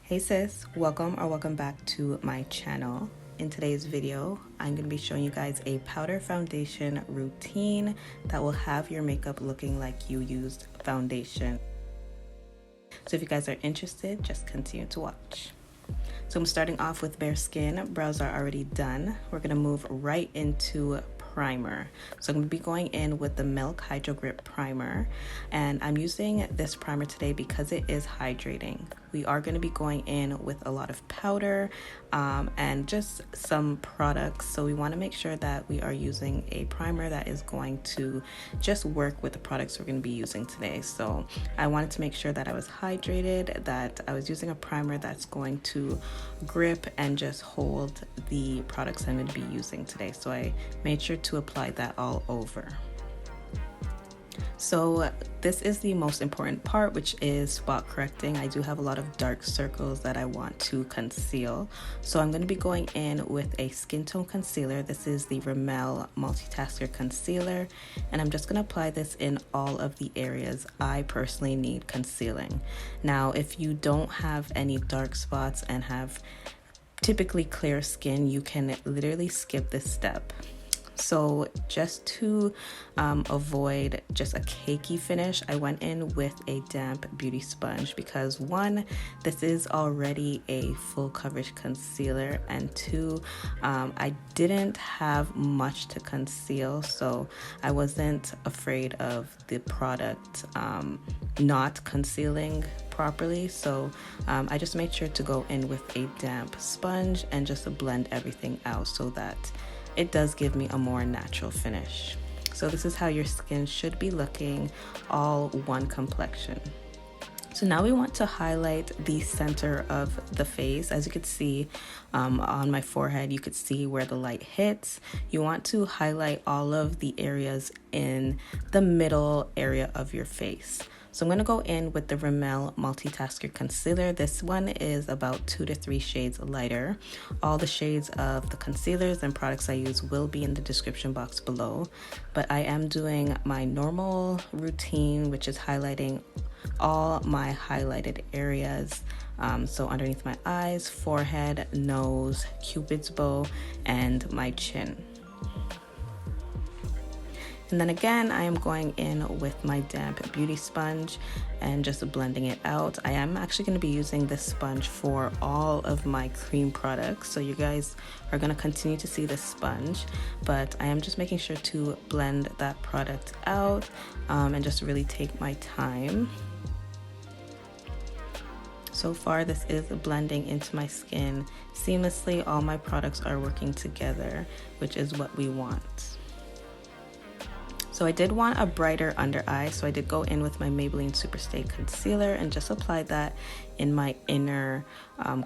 Hey sis, welcome back to my channel. In today's video, I'm going to be showing you guys a powder foundation routine that will have your makeup looking like you used foundation. So if you guys are interested, just continue to watch. So I'm starting off with bare skin. Brows are already done. We're going to move right into primer. So I'm going to be going in with the Milk Hydro Grip Primer, and I'm using this primer today because it is hydrating. We are going to be going in with a lot of powder and just some products, so we want to make sure that we are using a primer that is going to just work with the products we're going to be using today. So I wanted to make sure that I was hydrated, that I was using a primer that's going to grip and just hold the products I'm going to be using today. So I made sure to apply that all over. So this is the most important part, which is spot correcting. I do have a lot of dark circles that I want to conceal. So I'm going to be going in with a skin tone concealer. This is the Rimmel Multitasker Concealer, and I'm just going to apply this in all of the areas I personally need concealing. Now, if you don't have any dark spots and have typically clear skin, you can literally skip this step. So just to avoid just a cakey finish, I went in with a damp beauty sponge because one, this is already a full coverage concealer, and two, I didn't have much to conceal, so I wasn't afraid of the product not concealing properly. So I just made sure to go in with a damp sponge and just to blend everything out so that it does give me a more natural finish. So this is how your skin should be looking, all one complexion. So now we want to highlight the center of the face. As you could see on my forehead, you could see where the light hits. You want to highlight all of the areas in the middle area of your face. So I'm going to go in with the Rimmel Multitasker Concealer. This one is about 2 to 3 shades lighter. All the shades of the concealers and products I use will be in the description box below. But I am doing my normal routine, which is highlighting all my highlighted areas. So underneath my eyes, forehead, nose, Cupid's bow, and my chin. And then again, I am going in with my damp beauty sponge and just blending it out. I am actually going to be using this sponge for all of my cream products. So you guys are going to continue to see this sponge, but I am just making sure to blend that product out and just really take my time. So far, this is blending into my skin seamlessly. All my products are working together, which is what we want. So I did want a brighter under eye, so I did go in with my Maybelline Superstay concealer and just apply that in my inner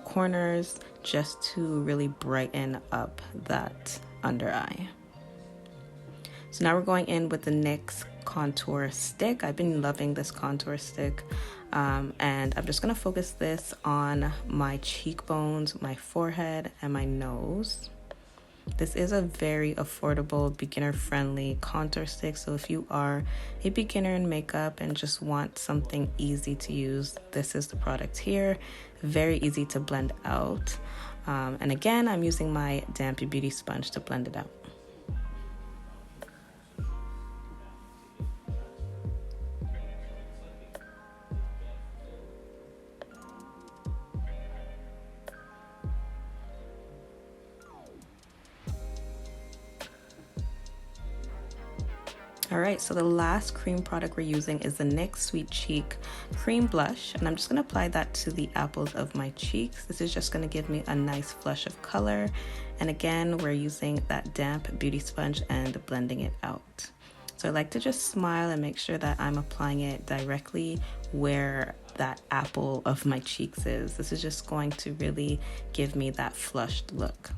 corners just to really brighten up that under eye. So now we're going in with the NYX contour stick. I've been loving this contour stick, and I'm just going to focus this on my cheekbones, my forehead, and my nose. This is a very affordable, beginner-friendly contour stick, so if you are a beginner in makeup and just want something easy to use, this is the product here. Very easy to blend out. And again, I'm using my damp beauty sponge to blend it out. Alright, so the last cream product we're using is the NYX Sweet Cheek Cream Blush, and I'm just going to apply that to the apples of my cheeks. This is just going to give me a nice flush of color, and again, we're using that damp beauty sponge and blending it out. So I like to just smile and make sure that I'm applying it directly where that apple of my cheeks is. This is just going to really give me that flushed look.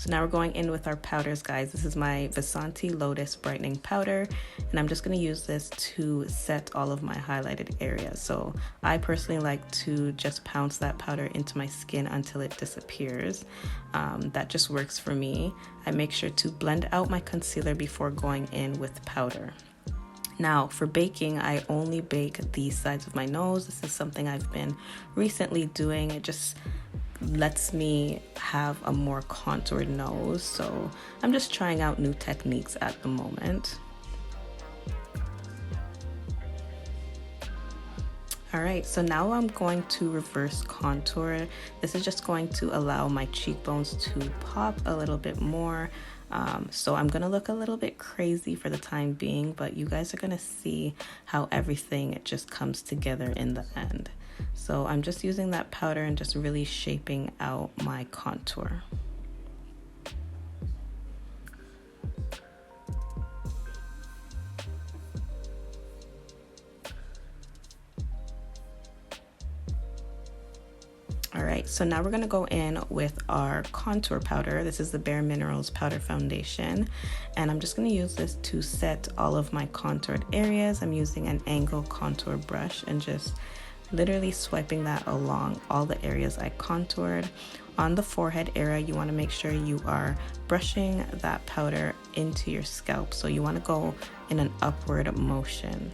So now we're going in with our powders, guys. This is my Vasanti Lotus Brightening Powder, and I'm just going to use this to set all of my highlighted areas. So I personally like to just pounce that powder into my skin until it disappears. That just works for me. I make sure to blend out my concealer before going in with powder. Now for baking, I only bake the sides of my nose. This is something I've been recently doing. It just lets me have a more contoured nose, so I'm just trying out new techniques at the moment. Alright, so now I'm going to reverse contour. This is just going to allow my cheekbones to pop a little bit more. So I'm gonna look a little bit crazy for the time being, but you guys are gonna see how everything just comes together in the end. So I'm just using that powder and just really shaping out my contour. Alright, so now we're going to go in with our contour powder. This is the Bare Minerals Powder Foundation, and I'm just going to use this to set all of my contoured areas. I'm using an angle contour brush and just literally swiping that along all the areas I contoured. On the forehead area, you want to make sure you are brushing that powder into your scalp, so you want to go in an upward motion.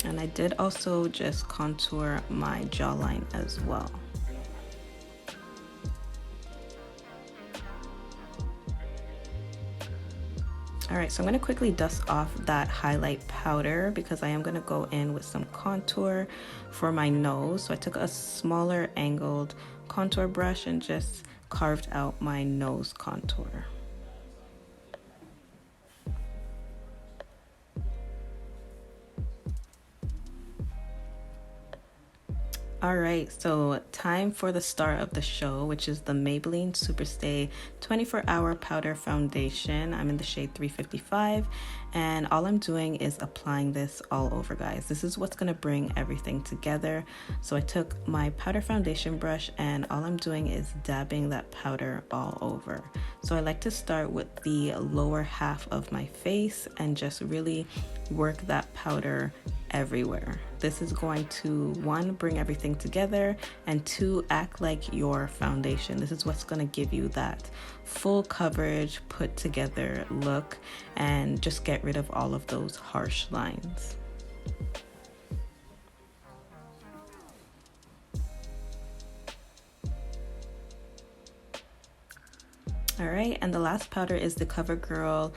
And I did also just contour my jawline as well. Alright, so I'm going to quickly dust off that highlight powder because I am going to go in with some contour for my nose. So I took a smaller angled contour brush and just carved out my nose contour. Alright, so time for the star of the show, which is the Maybelline Superstay 24-Hour Powder Foundation. I'm in the shade 355, and all I'm doing is applying this all over, guys. This is what's going to bring everything together. So I took my powder foundation brush, and all I'm doing is dabbing that powder all over. So I like to start with the lower half of my face and just really work that powder everywhere. This is going to, one, bring everything together, and two, act like your foundation. This is what's going to give you that full coverage, put together look, and just get rid of all of those harsh lines. Alright, and the last powder is the CoverGirl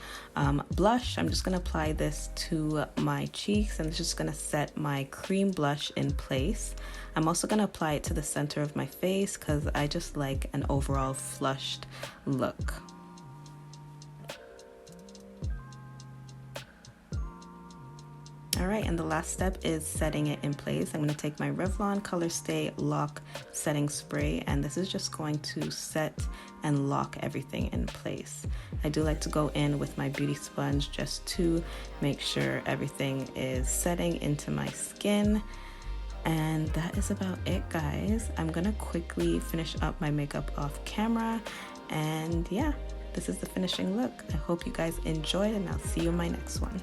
blush. I'm just going to apply this to my cheeks, and it's just going to set my cream blush in place. I'm also going to apply it to the center of my face because I just like an overall flushed look. Alright, and the last step is setting it in place. I'm going to take my Revlon Color Stay Lock Setting Spray, and this is just going to set and lock everything in place. I do like to go in with my beauty sponge just to make sure everything is setting into my skin. And that is about it, guys. I'm going to quickly finish up my makeup off camera, and yeah, this is the finishing look. I hope you guys enjoyed, and I'll see you in my next one.